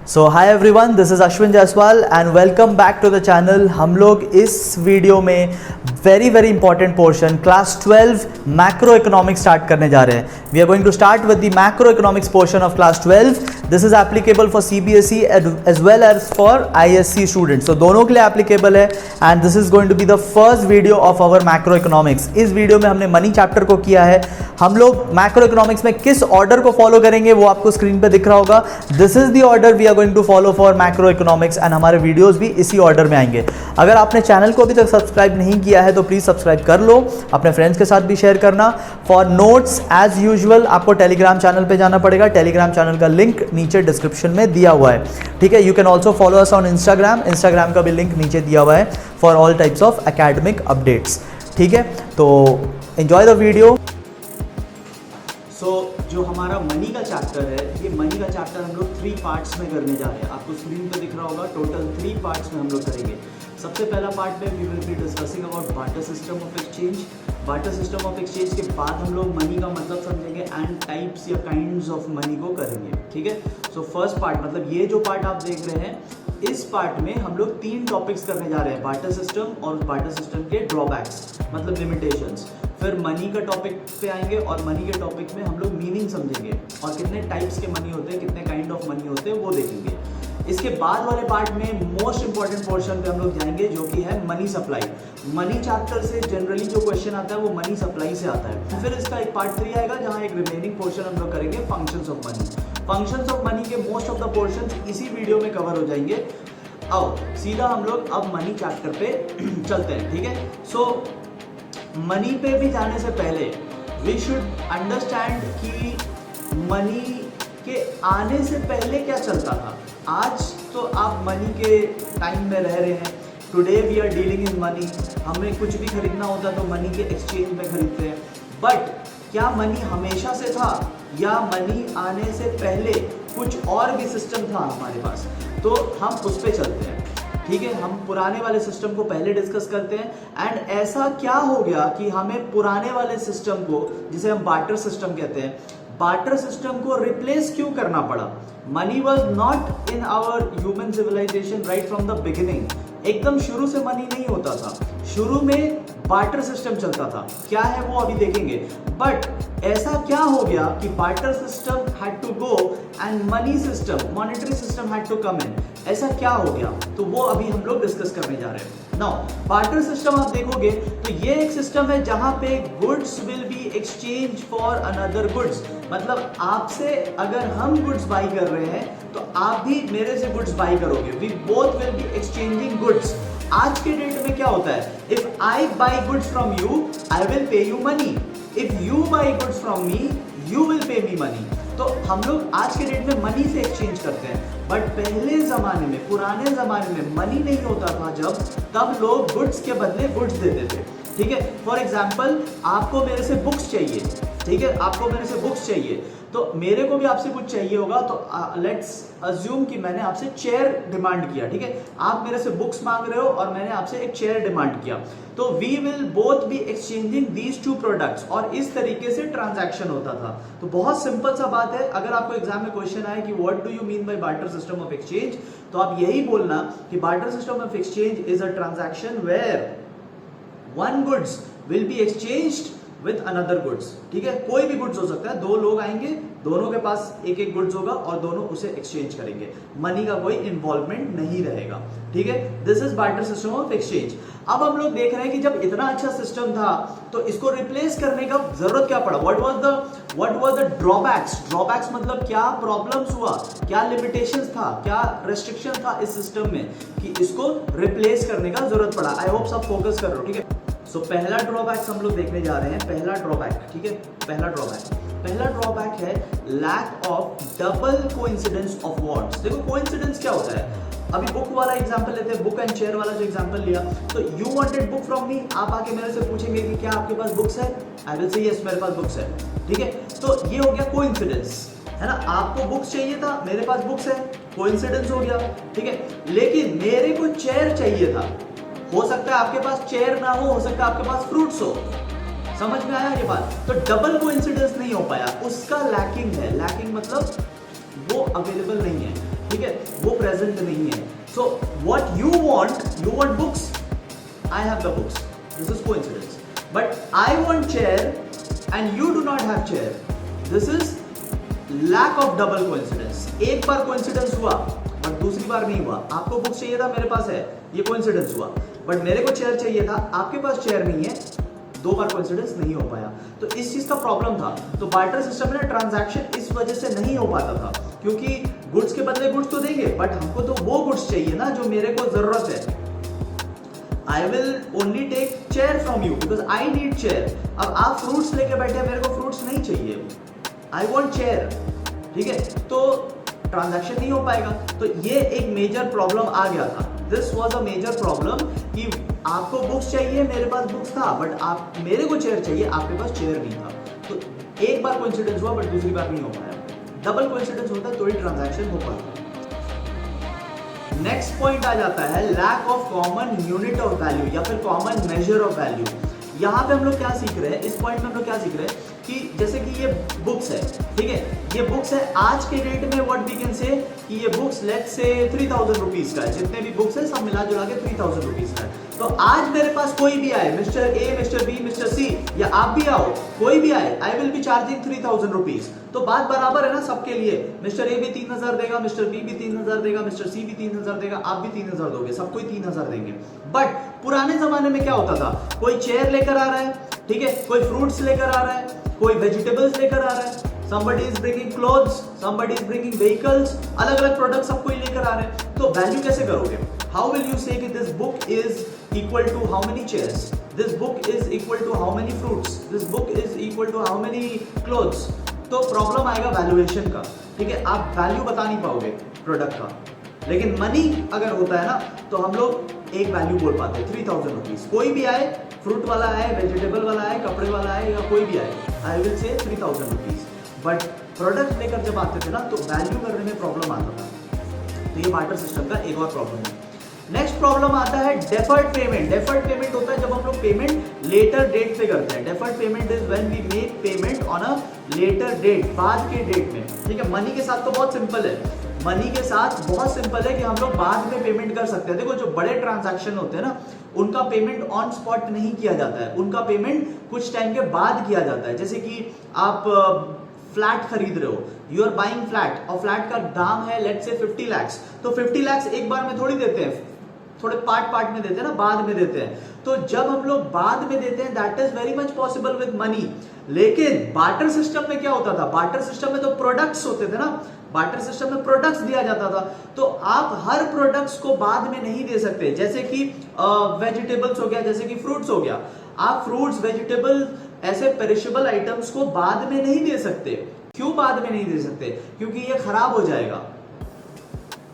So hi everyone, this is Ashwin Jaiswal and welcome back to the channel. हम लोग इस video में very important portion class 12 macro economics start करने जा रहे हैं। We are going to start with the macro economics portion of class 12। This is applicable for CBSE as well as for ISC students. तो दोनों के लिए applicable है and this is going to be the first video of our macro economics. इस video में हमने money chapter को किया है। हम लोग मैक्रो इकोनॉमिक्स में किस ऑर्डर को फॉलो करेंगे वो आपको स्क्रीन पे दिख रहा होगा। This is the order we are going to follow for macro economics and हमारे वीडियोस भी इसी ऑर्डर में आएंगे। अगर आपने चैनल को अभी तक सब्सक्राइब नहीं किया है तो प्लीज सब्सक्राइब कर लो, अपने फ्रेंड्स के साथ भी शेयर करना। फॉर नोट्स एज यूजुअल आपको टेलीग्राम चैनल पे जाना पड़ेगा। टेलीग्राम चैनल का लिंक नीचे डिस्क्रिप्शन में दिया हुआ है, ठीक है। You can also follow us on Instagram का भी लिंक नीचे दिया हुआ है for all types of academic updates, ठीक है। तो एंजॉय द वीडियो। जो हमारा मनी का चैप्टर है, ये मनी का चैप्टर हम लोग 3 पार्ट्स में करने जा रहे हैं। आपको स्क्रीन पर दिख रहा होगा, टोटल 3 पार्ट्स में हम लोग करेंगे। सबसे पहला पार्ट में we will be discussing about barter system of exchange. Barter system of exchange के बाद हम लोग मनी का मतलब समझेंगे एंड टाइप्स या काइंड्स ऑफ मनी को करेंगे, ठीक है। सो फर्स्ट पार्ट मतलब ये जो पार्ट आप देख रहे हैं, इस पार्ट में हम लोग 3 टॉपिक्स करने जा रहे हैं, बार्टर सिस्टम और बार्टर सिस्टम के ड्रॉबैक्स मतलब लिमिटेशंस। फिर मनी का टॉपिक पे आएंगे और मनी के टॉपिक में हम लोग मीनिंग समझेंगे और कितने टाइप्स के मनी होते हैं, कितने काइंड ऑफ मनी होते हैं वो देखेंगे। इसके बाद वाले पार्ट में मोस्ट इंपॉर्टेंट पोर्शन पे हम लोग जाएंगे जो कि है मनी सप्लाई। मनी चैप्टर से जनरली जो क्वेश्चन आता है वो मनी सप्लाई से आता है। फिर इसका एक पार्ट 3 आएगा जहाँ एक रिमेनिंग पोर्शन हम लोग करेंगे functions of money. Functions of money के मोस्ट ऑफ द पोर्शन इसी वीडियो में कवर हो जाएंगे। आओ सीधा हम लोग अब मनी चैप्टर पे चलते हैं, ठीक है। सो मनी पे भी जाने से पहले वी शुड अंडरस्टैंड कि मनी के आने से पहले क्या चलता था। आज तो आप मनी के टाइम में रह रहे हैं। Today we are dealing in money. हमें कुछ भी खरीदना होता तो मनी के एक्सचेंज में खरीदते हैं। बट क्या मनी हमेशा से था या मनी आने से पहले कुछ और भी सिस्टम था हमारे पास, तो हम उस पर चलते हैं, ठीक है। हम पुराने वाले सिस्टम को पहले डिस्कस करते हैं एंड ऐसा क्या हो गया कि हमें पुराने वाले सिस्टम को, जिसे हम बार्टर सिस्टम कहते हैं, बार्टर सिस्टम को रिप्लेस क्यों करना पड़ा। Money was not in our human civilization right from the beginning. एकदम शुरू से मनी नहीं होता था, शुरू में बार्टर सिस्टम चलता था। क्या है वो अभी देखेंगे। बट ऐसा क्या हो गया कि barter system had to go and money system, monetary system had to come in. ऐसा क्या हो गया तो वो अभी हम लोग डिस्कस करने जा रहे हैं। नाउ बार्टर सिस्टम आप देखोगे तो ये एक सिस्टम है जहां पे goods will be exchange for another goods. मतलब आपसे अगर हम गुड्स बाई कर रहे हैं तो आप भी मेरे से गुड्स बाई करोगे। We both will be exchanging goods. आज के डेट में क्या होता है, if I buy goods from you I will pay you money, if you buy goods from me you will pay me money. तो हम लोग आज के डेट में मनी से एक्सचेंज करते हैं। बट पहले जमाने में, पुराने जमाने में मनी नहीं होता था जब, तब लोग गुड्स के बदले गुड्स देते थे, ठीक है। फॉर एग्जाम्पल आपको मेरे से बुक्स चाहिए, ठीक है, आपको मेरे से बुक्स चाहिए तो मेरे को भी आपसे कुछ चाहिए होगा। तो लेट्स अज्यूम कि मैंने आपसे चेयर डिमांड किया, ठीक है। आप मेरे से बुक्स मांग रहे हो और मैंने आपसे एक चेयर डिमांड किया, तो we will both be exchanging these 2 products और इस तरीके से ट्रांजैक्शन होता था। तो बहुत सिंपल सा बात है। अगर आपको एग्जाम में क्वेश्चन आए कि what do you mean by barter system of exchange, तो आप यही बोलना कि barter system of exchange is a transaction where one goods will be exchanged with another goods, ठीक है। कोई भी गुड्स हो सकता है, 2 लोग आएंगे, दोनों के पास एक गुड्स होगा और दोनों उसे एक्सचेंज करेंगे। मनी का कोई इन्वॉल्वमेंट नहीं रहेगा, ठीक है। This is barter system of exchange. अब हम लोग देख रहे हैं कि जब इतना अच्छा सिस्टम था तो इसको रिप्लेस करने का जरूरत क्या पड़ा। What was the drawbacks. Drawbacks मतलब क्या प्रॉब्लम्स हुआ, क्या लिमिटेशंस था, क्या रेस्ट्रिक्शन था इस सिस्टम में कि इसको रिप्लेस करने का जरूरत पड़ा। आई होप सब फोकस कर रहे हो, ठीक है। सो पहला ड्रॉबैक हम लोग देखने जा रहे हैं। पहला ड्रॉबैक, ठीक है, पहला ड्रॉबैक है lack of double coincidence of words. देखो कोइंसिडेंस क्या होता है। अभी बुक वाला एग्जांपल लेते हैं, बुक एंड चेयर वाला जो एग्जांपल लिया, तो you wanted book from me, आप आके मेरे से पूछेंगे कि क्या आपके पास बुक्स है, आई विल से यस मेरे पास बुक्स है, ठीक है। तो ये हो गया कोइंसिडेंस, है ना। आपको बुक्स चाहिए था, मेरे पास बुक्स है, कोइंसिडेंस हो गया, ठीक है। लेकिन मेरे को चेयर चाहिए था, हो सकता है आपके पास चेयर ना हो सकता है आपके पास फ्रूट्स हो। समझ में आया ये बात। तो डबल कोइंसिडेंस नहीं हो पाया, उसका लैकिंग है। लैकिंग मतलब वो अवेलेबल नहीं है, ठीक है। ठीक है, वो प्रेजेंट नहीं है. So what you want books, I have the books, this is coincidence. But I want chair and you do not have chair, this is lack of double coincidence. एक बार कोइंसिडेंस हुआ बट दूसरी बार नहीं हुआ. आपको book चाहिए था, मेरे पास है, ये कोइंसिडेंस हुआ. बट मेरे को चेयर चाहिए था, आपके पास चेयर नहीं है, दो बार कोइंसिडेंस नहीं हो पाया. तो इस चीज का प्रॉब्लम था. तो बार्टर सिस्टम में ट्रांजैक्शन इस वजह से नहीं हो पाता था, क्योंकि गुड्स के बदले गुड्स तो देंगे, बट हमको तो वो गुड्स चाहिए ना जो मेरे को जरूरत है. I will only take chair from you because I need chair. अब आप फ्रूट्स लेके बैठे, मेरे को फ्रूट्स नहीं चाहिए, आई वॉन्ट चेयर. ठीक है, तो ट्रांजैक्शन नहीं हो पाएगा. तो ये एक मेजर प्रॉब्लम आ गया था. This was a major problem कि आपको बुक्स चाहिए, मेरे पास बुक्स था, बट आप मेरे को चेयर चाहिए, आपके पास चेयर नहीं था. तो एक बार कोइंसिडेंस हुआ बट दूसरी बार नहीं हो पाया. डबल कोइंसिडेंस होता तो ही ट्रांजैक्शन हो पाता. नेक्स्ट पॉइंट आ जाता है lack of common unit of value या फिर कॉमन मेजर ऑफ वैल्यू. यहाँ पे हम लोग क्या सीख रहे हैं, इस पॉइंट में हम लोग क्या सीख रहे हैं कि जैसे कि ये बुक्स है, ठीक है, ये बुक्स है आज के डेट में. व्हाट वी कैन से कि ये बुक्स लेट्स से 3000 रुपीज का है. जितने भी बुक्स है सब मिला जुला के 3000 रुपीज का है. तो आज मेरे पास कोई भी आए, mister A, mister B, mister C, या आप भी आओ, कोई भी आए, I will be charging 3000 rupees. तो बात बराबर है ना सबके लिए. मिस्टर ए भी 3000 देगा, मिस्टर बी भी 3000 देगा, मिस्टर सी भी 3000 देगा, आप भी 3000 दोगे, सबको ही 3000 देंगे. बट पुराने जमाने में क्या होता था, कोई चेयर लेकर आ रहा है, ठीक है, कोई फ्रूट्स लेकर आ रहा है, कोई वेजिटेबल्स लेकर आ रहा है, somebody is bringing clothes, somebody is bringing vehicles, अलग अलग प्रोडक्ट सब कोई लेकर आ रहे हैं. तो वैल्यू कैसे करोगे? How will you say कि this book is equal to how many chairs? This book is equal to how many fruits? This book is equal to how many clothes? तो प्रॉब्लम आएगा वैल्यूएशन का. ठीक है, आप value बता नहीं पाओगे प्रोडक्ट का. लेकिन मनी अगर होता है ना तो हम लोग एक वैल्यू बोल पाते हैं 3000 रुपीज. कोई भी आए, फ्रूट वाला आए, वेजिटेबल वाला आए, कपड़े वाला आए, या कोई भी आए, I will say 3000 rupees. But product लेकर जब आते थे ना तो वैल्यू करने में प्रॉब्लम आता था. तो ये बार्टर सिस्टम का एक और प्रॉब्लम है. नेक्स्ट प्रॉब्लम आता है डेफर्ड पेमेंट. डेफर्ड पेमेंट होता है जब हम लोग पेमेंट लेटर डेट पे करते हैं. Deferred payment is when we make payment on a later date, बाद के डेट में. ठीक है, मनी के साथ तो बहुत सिंपल है. मनी के साथ बहुत सिंपल है कि हम लोग बाद में पेमेंट कर सकते हैं. देखो जो बड़े ट्रांजैक्शन होते हैं ना, उनका पेमेंट ऑन स्पॉट नहीं किया जाता है, उनका पेमेंट कुछ टाइम के बाद किया जाता है. जैसे कि आप फ्लैट खरीद रहे हो, यू आर बाइंग फ्लैट, और फ्लैट का दाम है लेट्स से 50 lakhs. तो 50 lakhs एक बार में थोड़ी देते हैं, थोड़े पार्ट में देते हैं ना, बाद में देते हैं. तो जब हम लोग बाद में देते हैं that is very much possible with money. लेकिन बार्टर सिस्टम में क्या होता था, बार्टर सिस्टम में तो प्रोडक्ट्स होते थे ना, बार्टर सिस्टम में प्रोडक्ट्स दिया जाता था. तो आप हर प्रोडक्ट्स को बाद में नहीं दे सकते. जैसे कि वेजिटेबल्स हो गया, जैसे कि फ्रूट्स हो गया, आप फ्रूट्स, वेजिटेबल, ऐसे पेरिशेबल आइटम्स को बाद में नहीं दे सकते. क्यों बाद में नहीं दे सकते? क्योंकि ये खराब हो जाएगा.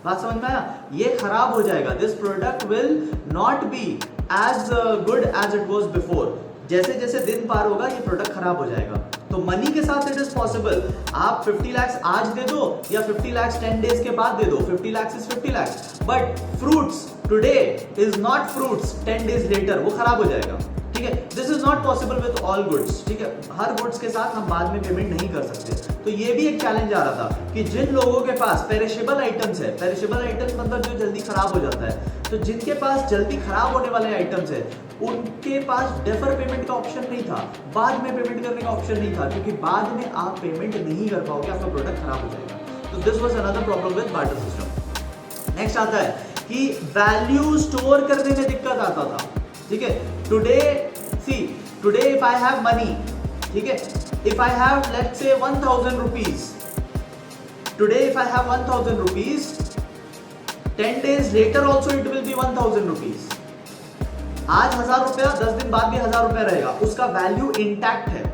बात समझ में आया? ये खराब हो जाएगा. This product will not be as good as it was before. जैसे जैसे दिन पार होगा ये प्रोडक्ट खराब हो जाएगा. तो मनी के साथ इट इज पॉसिबल. आप 50 lakhs आज दे दो या 50 lakhs 10 days के बाद दे दो. 50 lakhs is 50 lakhs. But fruits today is not fruits 10 days later, वो खराब हो जाएगा. ठीक है, this is not possible with all goods. ठीक है, हर गुड्स के साथ हम बाद में पेमेंट नहीं कर सकते. तो ये भी एक चैलेंज आ रहा था कि जिन लोगों के पास पेरिशेबल आइटम्स है, पेरिशेबल आइटम्स मतलब जो जल्दी खराब हो जाता है, तो जिनके पास जल्दी खराब होने वाले आइटम्स है उनके पास डेफर पेमेंट का ऑप्शन नहीं था, बाद में पेमेंट करने का ऑप्शन नहीं था, क्योंकि बाद में आप पेमेंट नहीं कर पाओगे, आपका प्रोडक्ट खराब हो जाएगा. तो this was another problem with barter system. Next आता है कि वैल्यू स्टोर करने में दिक्कत आता था. ठीक है, today if I have money, ठीक है, if I have let's say 1000 rupees, today if I have 1000 rupees, 10 days later also it will be 1000 rupees. आज 1000 रुपया, 10 दिन बाद भी 1000 रुपया रहेगा, उसका वैल्यू इंटैक्ट है.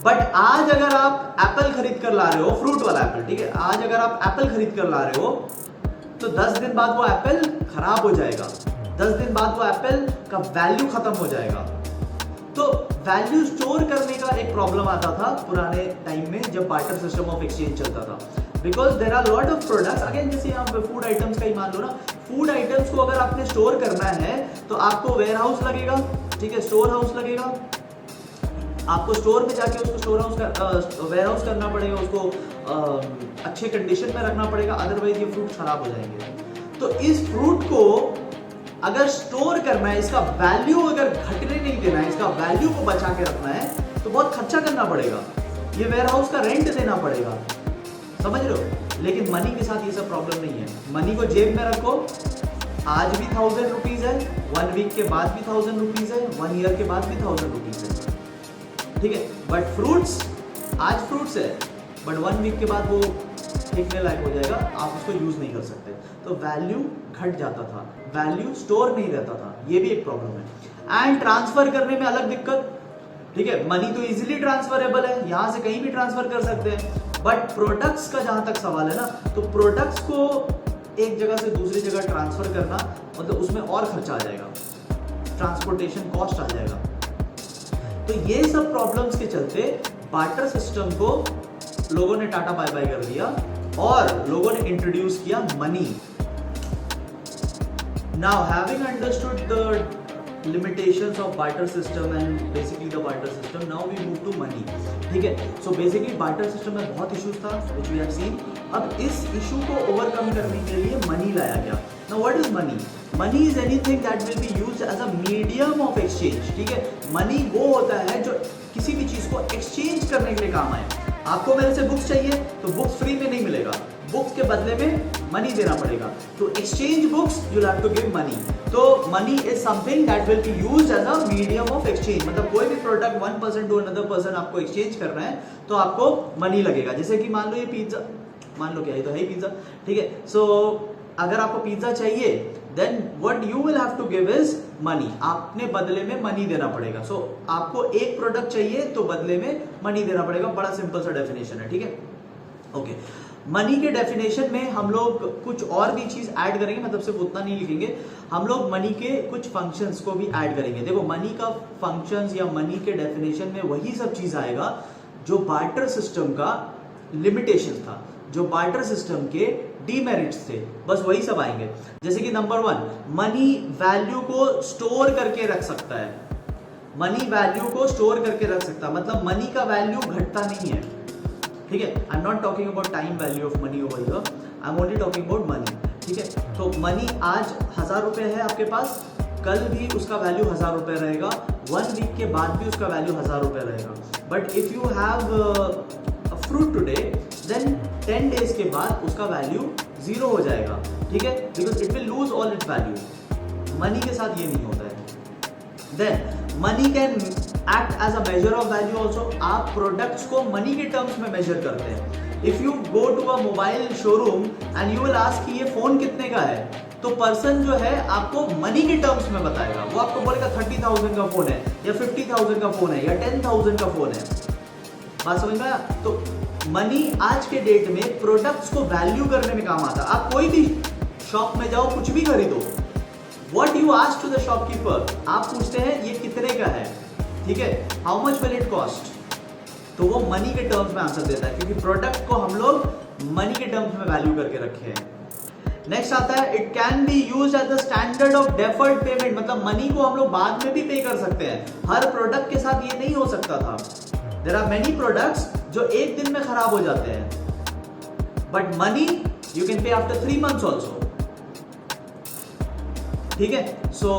बट आज अगर आप एप्पल खरीद कर ला रहे हो, फ्रूट वाला एप्पल, ठीक है, आज अगर आप एप्पल खरीद कर ला रहे हो तो 10 दिन बाद वो एप्पल खराब हो जाएगा. 10 दिन बाद वो एप्पल का वैल्यू खत्म हो जाएगा. तो वैल्यू स्टोर करने का एक प्रॉब्लम आता था पुराने टाइम में जब बार्टर सिस्टम ऑफ एक्सचेंज चलता था. Because there are lot of products, again जैसे यहाँ पे फूड आइटम्स का ही मान लो ना, फूड आइटम्स को अगर आपने स्टोर करना है तो आपको वेयर हाउस लगेगा, ठीक है, स्टोर हाउस लगेगा, आपको स्टोर में जाके उसको स्टोर हाउस वेयर हाउस करना पड़ेगा, उसको अच्छे कंडीशन में रखना पड़ेगा, अदरवाइज ये फ्रूट खराब हो जाएंगे। तो इस फ्रूट को अगर स्टोर करना है, इसका वैल्यू अगर घटने नहीं देना है, इसका वैल्यू को बचा के रखना है, तो बहुत खर्चा करना पड़ेगा, ये वेयर हाउस का रेंट देना पड़ेगा, समझ रहे हो। लेकिन मनी के साथ ये सब प्रॉब्लम नहीं है। मनी को जेब में रखो, आज भी 1000 रुपीज है, 1 वीक के बाद भी 1000 रुपीज है, 1 ईयर के बाद भी 1000 रुपीज है, ठीक है। बट फ्रूट्स, आज फ्रूट्स है बट 1 वीक के बाद वो फेंकने लायक हो जाएगा, आप उसको यूज नहीं कर सकते। तो वैल्यू घट जाता था, वैल्यू स्टोर नहीं रहता था, ये भी एक प्रॉब्लम है। एंड ट्रांसफर करने में अलग दिक्कत, ठीक है। मनी तो इजीली ट्रांसफरेबल है, यहां से कहीं भी ट्रांसफर कर सकते हैं, बट प्रोडक्ट्स का जहां तक सवाल है ना, तो प्रोडक्ट्स को एक जगह से दूसरी जगह ट्रांसफर करना, मतलब उसमें और खर्चा आ जाएगा, ट्रांसपोर्टेशन कॉस्ट आ जाएगा। तो ये सब प्रॉब्लम्स के चलते बार्टर सिस्टम को लोगों ने टाटा बाय बाय कर दिया और लोगों ने इंट्रोड्यूस किया money. Now having understood the limitations of barter system and basically the barter system, now we move to money, ठीक है। so basically barter system में बहुत issues था which we have seen। अब इस issue को overcome करने के लिए money लाया गया। now what is money? money is anything that will be used as a medium of exchange, ठीक है। money वो होता है जो किसी भी चीज को exchange करने के लिए काम आए। आपको मेरे से बुक्स चाहिए तो बुक्स फ्री में नहीं मिलेगा, बुक्स के बदले में मनी देना पड़ेगा। तो exchange books you have to give money. तो money is something that will be used as a medium of exchange, मतलब कोई भी product one person to another person आपको एक्सचेंज करना है तो आपको मनी लगेगा। जैसे कि मान लो ये पिज्जा, मान लो क्या, ये तो है ही पिज्जा, ठीक है। सो अगर आपको पिज्जा चाहिए then what you will have to give is money, आपने बदले में मनी देना पड़ेगा। सो आपको एक प्रोडक्ट चाहिए तो बदले में मनी देना पड़ेगा, बड़ा सिंपल सा डेफिनेशन है, ठीक है। ओके, मनी के डेफिनेशन में हम लोग कुछ और भी चीज ऐड करेंगे, मतलब सिर्फ उतना नहीं लिखेंगे, हम लोग मनी के कुछ फंक्शंस को भी ऐड करेंगे। देखो मनी का फंक्शंस या मनी के डेफिनेशन में वही सब चीज आएगा जो बार्टर सिस्टम का लिमिटेशन था, जो बार्टर सिस्टम के डीमेरिट्स थे, बस वही सब आएंगे। जैसे कि नंबर 1, मनी वैल्यू को स्टोर करके रख सकता है, मनी वैल्यू को स्टोर करके रख सकता है, मतलब मनी का वैल्यू घटता नहीं है, ठीक है। I am not talking about time value of money over here, I am only talking about money, ठीक है। तो मनी आज 1000 रुपए है आपके पास, कल भी उसका वैल्यू 1000 रुपए रहेगा, 1 वीक के बाद भी उसका वैल्यू 1000 रुपए रहेगा। But if you have fruit today then 10 days के बाद उसका वैल्यू 0 हो जाएगा, ठीक है, because it will lose all its value. Money के साथ ये नहीं होता है। Then money can act as a measure of value also, आप प्रोडक्ट्स को मनी के टर्म्स में मेजर करते हैं। If you go to a mobile showroom and you will ask कि ये फोन कितने का है, तो पर्सन जो है आपको मनी के टर्म्स में बताएगा, वो आपको बोलेगा 30,000 का फोन है या 50,000 का फोन है या 10,000 का फोन है। बात समझ में आया? तो मनी आज के डेट में प्रोडक्ट्स को वैल्यू करने में काम आता है। आप कोई भी शॉप में जाओ, कुछ भी खरीदो, what you ask to the shopkeeper, आप पूछते हैं ये कितने का है, ठीक है, how much will it cost, तो वो मनी के टर्म्स में आंसर देता है, क्योंकि प्रोडक्ट को हम लोग मनी के टर्म्स में वैल्यू करके रखे हैं। नेक्स्ट आता है, it can be used as the standard of deferred payment, मतलब मनी को हम लोग बाद में भी पे कर सकते हैं। हर प्रोडक्ट के साथ ये नहीं हो सकता था। देयर आर मेनी प्रोडक्ट्स जो एक दिन में खराब हो जाते हैं, but money you can pay after 3 months also, ठीक है। सो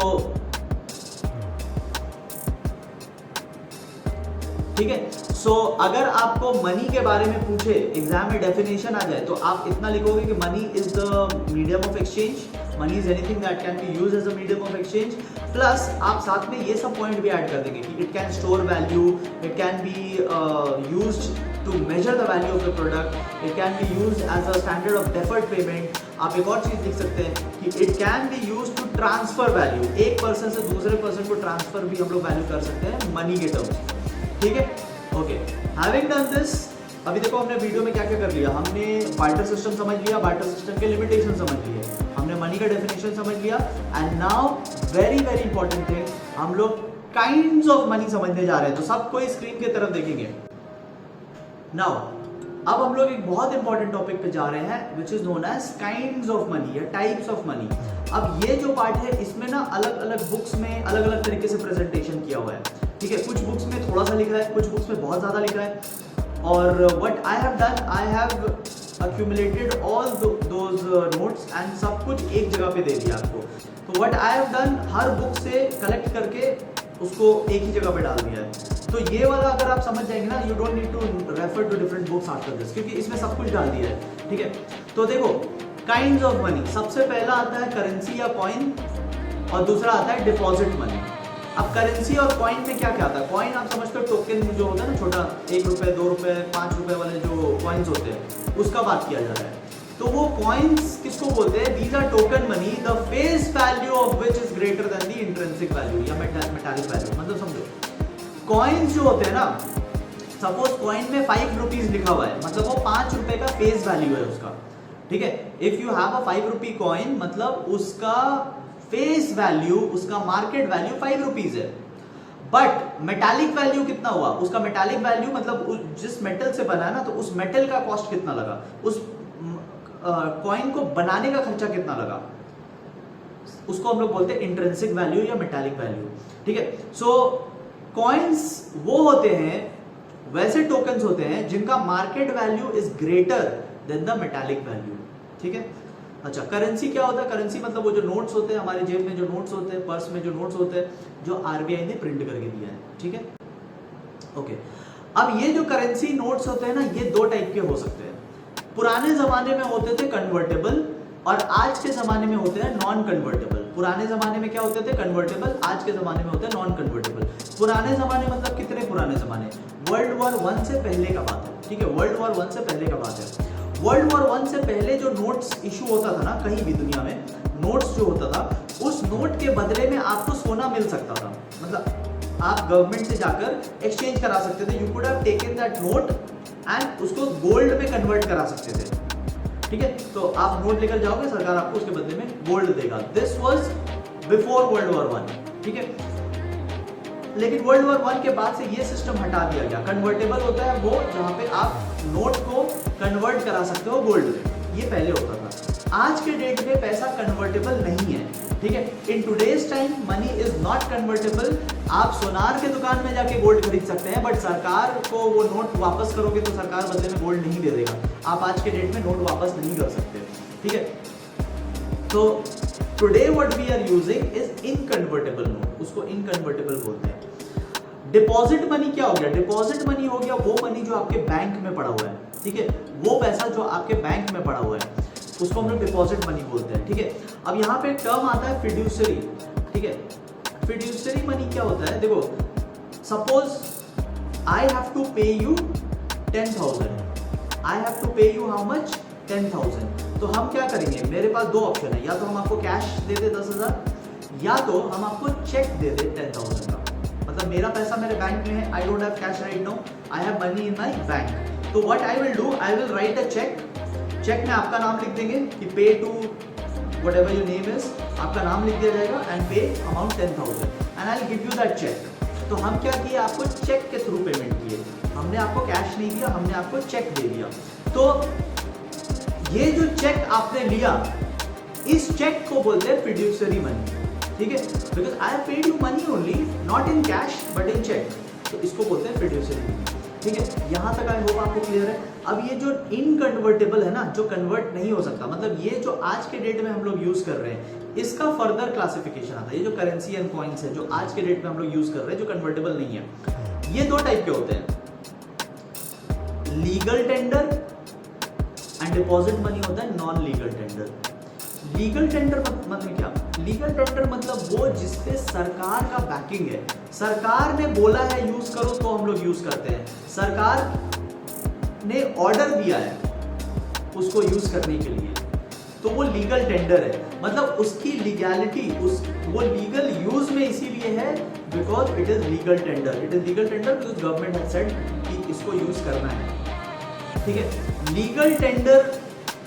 ठीक है, सो अगर आपको मनी के बारे में पूछे, एग्जाम में डेफिनेशन आ जाए, तो आप इतना लिखोगे कि money is the medium of exchange, money is anything that can be used as a medium of exchange, plus आप साथ में ये सब पॉइंट भी ऐड कर देंगे कि it can store value, it can be used to measure the value of the product, it can be used as a standard of deferred payment. आप एक और चीज लिख सकते हैं कि it can be used to transfer value, एक person से दूसरे पर्सन को ट्रांसफर भी हम लोग वैल्यू कर सकते हैं मनी के टर्म्स, ठीक है। ओके, हैविंग डन दिस, अभी देखो हमने वीडियो में क्या क्या कर लिया, हमने बार्टर सिस्टम समझ लिया, बार्टर सिस्टम के लिमिटेशन समझ लिए, हमने मनी का डेफिनेशन समझ लिया, and now very very important thing, हम लोग काइंड्स ऑफ मनी समझने जा रहे हैं। तो सब कोई स्क्रीन की तरफ देखेंगे। नाउ अब हम लोग एक बहुत इंपॉर्टेंट टॉपिक पे जा रहे हैं which is known as kinds of money या टाइप्स ऑफ मनी। अब ये जो पार्ट है इसमें ना अलग अलग बुक्स में अलग अलग तरीके से प्रेजेंटेशन किया हुआ है, ठीक है। कुछ बुक्स में थोड़ा सा लिखा है, कुछ बुक्स में बहुत ज्यादा लिखा है। और what I have done, I have accumulated all those notes and सब कुछ एक जगह पे दे दिया आपको। तो what I have done, her book से कलेक्ट करके उसको एक ही जगह पे डाल दिया है। तो ये वाला अगर आप समझ जाएंगे ना, you don't need to refer to different books after this, क्योंकि इसमें सब कुछ डाल दिया है, ठीक है। तो देखो काइंड्स ऑफ मनी, सबसे पहला आता है करेंसी या कॉइन और दूसरा आता है डिपॉजिट मनी। अब करेंसी और कॉइन में क्या क्या आता है? कॉइन आप समझते हो टोकन जो होता है ना, छोटा 1 रुपए 2 रुपए 5 रुपए वाले जो कॉइन्स होते हैं उसका बात किया जा रहा है। तो वो कॉइन्स किसको बोलते हैं? These are token money the face value of which is greater than the intrinsic value या मेटालिक वैल्यू। मतलब समझो कॉइन्स जो होते हैं ना, सपोज कॉइन में 5 रुपीज लिखा हुआ है, मतलब वो 5 रुपए का फेस वैल्यू है उसका, ठीक है। If you have a 5 rupee coin, मतलब उसका फेस वैल्यू, उसका मार्केट वैल्यू 5 रुपीज है। बट मेटालिक वैल्यू कितना हुआ? उसका मेटालिक वैल्यू मतलब जिस मेटल से बना है ना, तो उस मेटल का कॉस्ट कितना लगा, उस कॉइन को बनाने का खर्चा कितना लगा, उसको हम लोग बोलते हैं इंट्रिंसिक वैल्यू या मेटालिक वैल्यू, ठीक है। सो कॉइन्स वो होते हैं, वैसे टोकन्स होते हैं जिनका market value is greater than the metallic value, ठीक है। अच्छा, करेंसी क्या होता है? करेंसी मतलब वो जो नोट्स होते हैं, हमारे जेब में जो नोट्स होते हैं, पर्स में जो नोट्स होते हैं, जो आरबीआई ने प्रिंट करके दिया है, ठीक है, ओके। अब ये जो करेंसी नोट्स होते हैं ना, ये 2 टाइप के हो सकते हैं। पुराने जमाने में होते थे कन्वर्टेबल और आज के जमाने में होते हैं नॉन कन्वर्टेबल। पुराने जमाने में क्या होते थे? कन्वर्टेबल। आज के जमाने में होते हैं नॉन कन्वर्टेबल। पुराने जमाने मतलब कितने पुराने जमाने? वर्ल्ड वॉर 1 से पहले का बात है, ठीक है। वर्ल्ड वॉर 1 से पहले का बात है। वर्ल्ड वॉर 1 से पहले जो नोट्स इशू होता था ना, कहीं भी दुनिया में नोट्स जो होता था, उस नोट के बदले में आपको सोना मिल सकता था। मतलब आप गवर्नमेंट से जाकर एक्सचेंज करा सकते थे। You could have taken that note and उसको गोल्ड में कन्वर्ट करा सकते थे, ठीक है। तो आप नोट लेकर जाओगे, सरकार आपको उसके बदले में गोल्ड देगा। This was before world war 1, ठीक है। लेकिन वर्ल्ड वॉर 1 के बाद से ये सिस्टम हटा दिया गया। कन्वर्टेबल होता है वो जहां पे आप नोट को कन्वर्ट करा सकते हो गोल्ड में, ये पहले होता था। आज के डेट में पैसा कन्वर्टेबल नहीं है, ठीक है। In today's time money is not convertible. आप सोनार के दुकान में जाके गोल्ड खरीद सकते हैं, बट सरकार को वो नोट वापस करोगे तो सरकार बदले में गोल्ड नहीं दे देगा। आप आज के डेट में नोट वापस नहीं कर सकते, ठीक है। तो today what we are using is inconvertible note, उसको इनकन्वर्टेबल बोलते हैं। डिपॉजिट मनी क्या हो गया? डिपॉजिट मनी हो गया वो मनी जो आपके बैंक में पड़ा हुआ है, ठीक है। वो पैसा जो आपके बैंक में पड़ा हुआ है उसको हम लोग डिपॉजिट मनी बोलते हैं, ठीक है। अब यहाँ पे एक टर्म आता है फिड्यूसरी, ठीक है। फिड्यूसरी मनी क्या होता है? देखो, सपोज आई हैव टू पे यू 10,000, आई हैव टू पे यू हाउ मच? 10,000। तो हम क्या करेंगे? मेरे पास 2 ऑप्शन है, या तो हम आपको कैश दे दे 10,000 या तो हम आपको चेक दे दे 10,000 का। मतलब मेरा पैसा मेरे बैंक में है, I don't have cash right now, I have money in my bank. तो what I will do, I will write a cheque. Cheque में आपका नाम लिख देंगे कि pay to whatever your name is, आपका नाम लिख दिया जाएगा and pay amount 10,000 and I will give you that cheque. तो हम क्या किए? आपको चेक के थ्रू पेमेंट किए, हमने आपको कैश नहीं दिया, हमने आपको चेक दे दिया। तो ये जो चेक आपने लिया, इस चेक को बोलते हैं फिड्यूसरी मनी, ठीक है। Because I have paid you money only, not in cash but in cheque, तो इसको बोलते हैं फिड्यूसरी मनी, ठीक है। यहां तक आई होप आपको क्लियर है। अब ये जो इनकन्वर्टेबल है ना, जो कन्वर्ट नहीं हो सकता, मतलब ये जो आज के डेट में हम लोग यूज कर रहे हैं, इसका फर्दर क्लासिफिकेशन आता है। ये जो करेंसी एंड कॉइन्स है जो आज के डेट में हम लोग यूज कर रहे हैं, जो कन्वर्टेबल नहीं है, ये 2 टाइप के होते हैं, legal tender and deposit money होता है non legal tender. Legal tender मतलब क्या? लीगल टेंडर मतलब वो जिसपे सरकार का बैकिंग है, सरकार ने बोला है यूज करो तो हम लोग यूज करते हैं, सरकार ने ऑर्डर दिया है उसको यूज करने के लिए, तो वो लीगल टेंडर है। मतलब उसकी लीगैलिटी, वो लीगल यूज में इसीलिए है because it is legal tender. It is legal tender because government has said कि इसको यूज करना है, ठीक है। लीगल टेंडर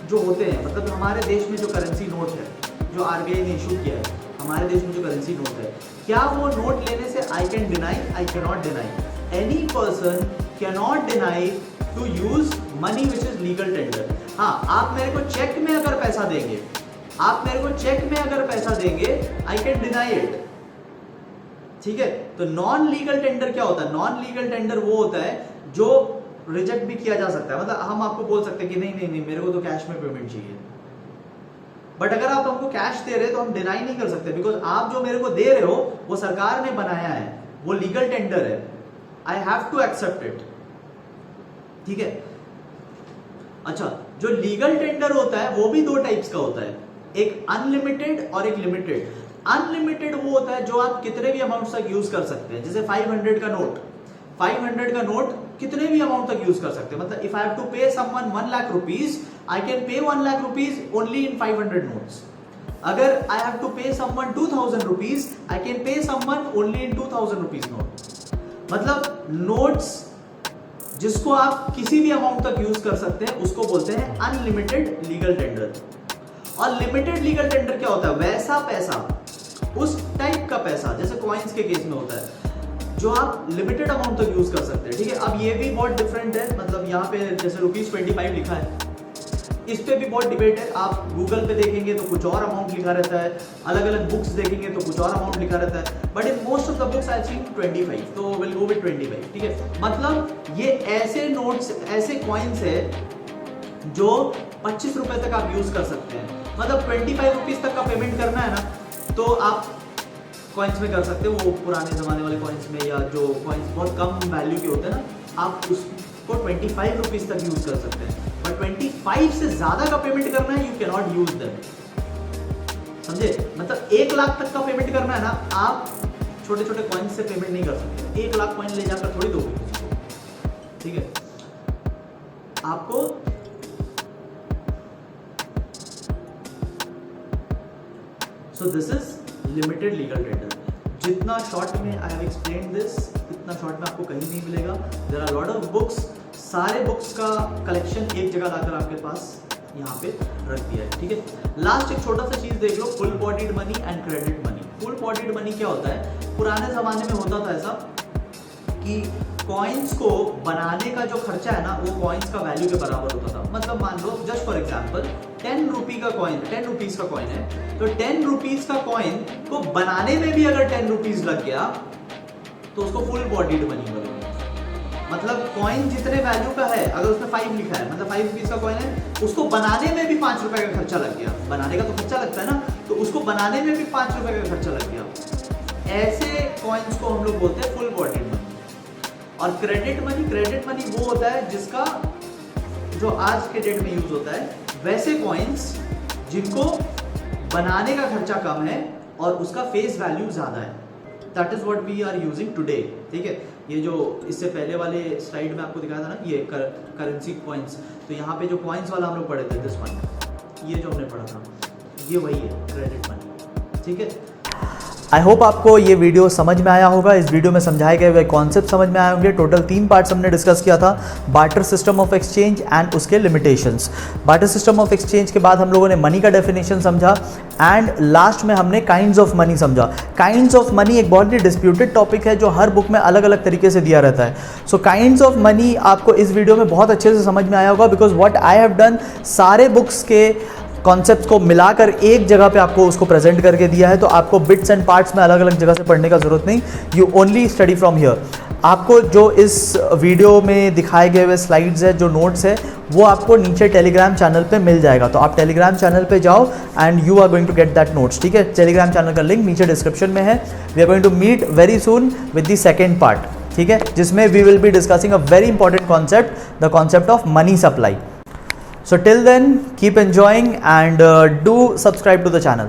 जो होते हैं, मतलब हमारे देश में जो करेंसी नोट है, जो आरबीआई ने इशू किया है, हमारे देश में जो करेंसी नोट है, क्या वो नोट लेने से I can deny? I can not deny. Any person can not deny to use money which is legal tender. हाँ, आप मेरे को चेक में अगर पैसा देंगे, आप मेरे को चेक में अगर पैसा देंगे, आई कैन डिनाई इट। ठीक है, तो नॉन लीगल टेंडर क्या होता है? नॉन लीगल टेंडर वो होता है जो रिजेक्ट भी किया जा सकता है। मतलब हम आपको बोल सकते हैं कि नहीं नहीं नहीं, मेरे को तो कैश में पेमेंट चाहिए, बट अगर आप हमको कैश दे रहे तो हम डिनाई नहीं कर सकते, बिकॉज आप जो मेरे को दे रहे हो वो सरकार ने बनाया है, वो लीगल टेंडर है, I have to accept it. ठीक है, अच्छा, जो लीगल टेंडर होता है वो भी दो टाइप्स का होता है, एक अनलिमिटेड और एक लिमिटेड। अनलिमिटेड वो होता है जो आप कितने भी अमाउंट तक यूज कर सकते हैं, जैसे 500 का नोट, 500 का नोट कितने भी अमाउंट तक यूज कर सकते हैं। मतलब इफ आई हैव टू पे someone 1 lakh rupees, I can pay 1 lakh rupees only in 500 notes. अगर आई हैव टू पे someone 2000 rupees, I can pay someone only in 2000 rupees note. मतलब नोट्स जिसको आप किसी भी अमाउंट तक यूज कर सकते हैं उसको बोलते हैं अनलिमिटेड लीगल टेंडर। और लिमिटेड लीगल टेंडर क्या होता है? वैसा पैसा, उस टाइप का पैसा, जैसे कॉइन्स के केस में होता है, जो आप लिमिटेड अमाउंट तक यूज कर सकते हैं। ठीक है, अब ये भी बहुत डिफरेंट है, मतलब यहाँ पे जैसे ₹25 लिखा है, इस पे भी बहुत डिबेट है। आप गूगल पे देखेंगे तो कुछ और अमाउंट लिखा रहता है, अलग अलग बुक्स देखेंगे तो कुछ और अमाउंट लिखा रहता है, but in most of the books I seen 25, तो विल गो विद 25। ठीक है, मतलब ये ऐसे नोट्स, ऐसे कॉइन्स है जो 25 रुपए तक आप यूज कर सकते हैं। मतलब 25 रुपीज तक का पेमेंट करना है ना, तो आप कॉइन्स में कर सकते हो, वो पुराने जमाने वाले कॉइन्स में, या जो कॉइन्स बहुत कम वैल्यू के होते हैं ना, आप उसको 25 रुपीज तक यूज कर सकते हैं। बट 25 से ज्यादा का पेमेंट करना है, you can not use that. समझे? मतलब 1 लाख तक का पेमेंट करना है ना, आप छोटे छोटे कॉइन्स से पेमेंट नहीं कर सकते। 1 लाख कॉइन ले जाकर थोड़ी दोगे किसी को। ठीक है, आपको so this is limited legal tender. जितना शॉर्ट में आई हैव एक्सप्लेन दिस, इतना शॉर्ट में आपको कहीं नहीं मिलेगा। There are lot of books, सारे बुक्स का कलेक्शन एक जगह लाकर आपके पास यहाँ पे रख दिया है। ठीक है, लास्ट एक छोटा सा चीज देख लो, full bodied money and credit money. Full bodied money क्या होता है? पुराने जमाने में होता था ऐसा कि कॉइन्स को बनाने का जो खर्चा है ना, वो कॉइन्स का वैल्यू के बराबर होता था। मतलब मान लो, जस्ट फॉर एग्जांपल, 10 रुपीज का कॉइन है, तो 10 रुपीज का कॉइन को बनाने में भी अगर 10 रुपीज लग गया तो उसको फुल बॉडीड मनी बोलेंगे। मतलब कॉइन जितने वैल्यू का है, अगर उसमें 5 लिखा है, मतलब 5 रुपीज का कॉइन है, उसको बनाने में भी 5 रुपए का खर्चा लग गया। बनाने का तो खर्चा लगता है ना, तो उसको बनाने में भी 5 रुपए का खर्चा लग गया। ऐसे कॉइन्स को हम लोग बोलते हैं फुल बॉडीड मनी। और क्रेडिट मनी वो होता है जिसका, जो आज के डेट में यूज होता है, वैसे कॉइन्स जिनको बनाने का खर्चा कम है और उसका फेस वैल्यू ज्यादा है। That is what we are using today. ठीक है, ये जो इससे पहले वाले स्लाइड में आपको दिखाया था ना, ये करेंसी कॉइन्स, तो यहाँ पे जो कॉइन्स वाला हम लोग पढ़े थे, दिस वन, ये जो हमने पढ़ा था, ये वही है क्रेडिट मनी। ठीक है, आई होप आपको ये वीडियो समझ में आया होगा। इस वीडियो में समझाए गए हुए कॉन्सेप्ट समझ में आए होंगे। टोटल 3 पार्ट्स हमने डिस्कस किया था, barter system of exchange and उसके limitations. Barter system of exchange के बाद हम लोगों ने मनी का डेफिनेशन समझा, एंड लास्ट में हमने काइंड्स ऑफ मनी समझा। काइंड्स ऑफ मनी एक बहुत ही डिस्प्यूटेड टॉपिक है जो हर बुक में अलग अलग तरीके से दिया रहता है। सो काइंड्स ऑफ मनी आपको इस वीडियो में बहुत अच्छे से समझ में आया होगा, because what I have done, सारे बुक्स के कॉन्सेप्ट्स को मिलाकर एक जगह पे आपको उसको प्रेजेंट करके दिया है, तो आपको बिट्स एंड पार्ट्स में अलग अलग जगह से पढ़ने का जरूरत नहीं, you only study from here. आपको जो इस वीडियो में दिखाए गए हुए स्लाइड्स है, जो नोट्स है, वो आपको नीचे टेलीग्राम चैनल पे मिल जाएगा। तो आप टेलीग्राम चैनल पे जाओ and you are going to get that notes. ठीक है, टेलीग्राम चैनल का लिंक नीचे डिस्क्रिप्शन में है। We are going to meet very soon with the second part. ठीक है, जिसमें we will be discussing a very important concept, the concept of money supply. So till then, keep enjoying and do subscribe to the channel.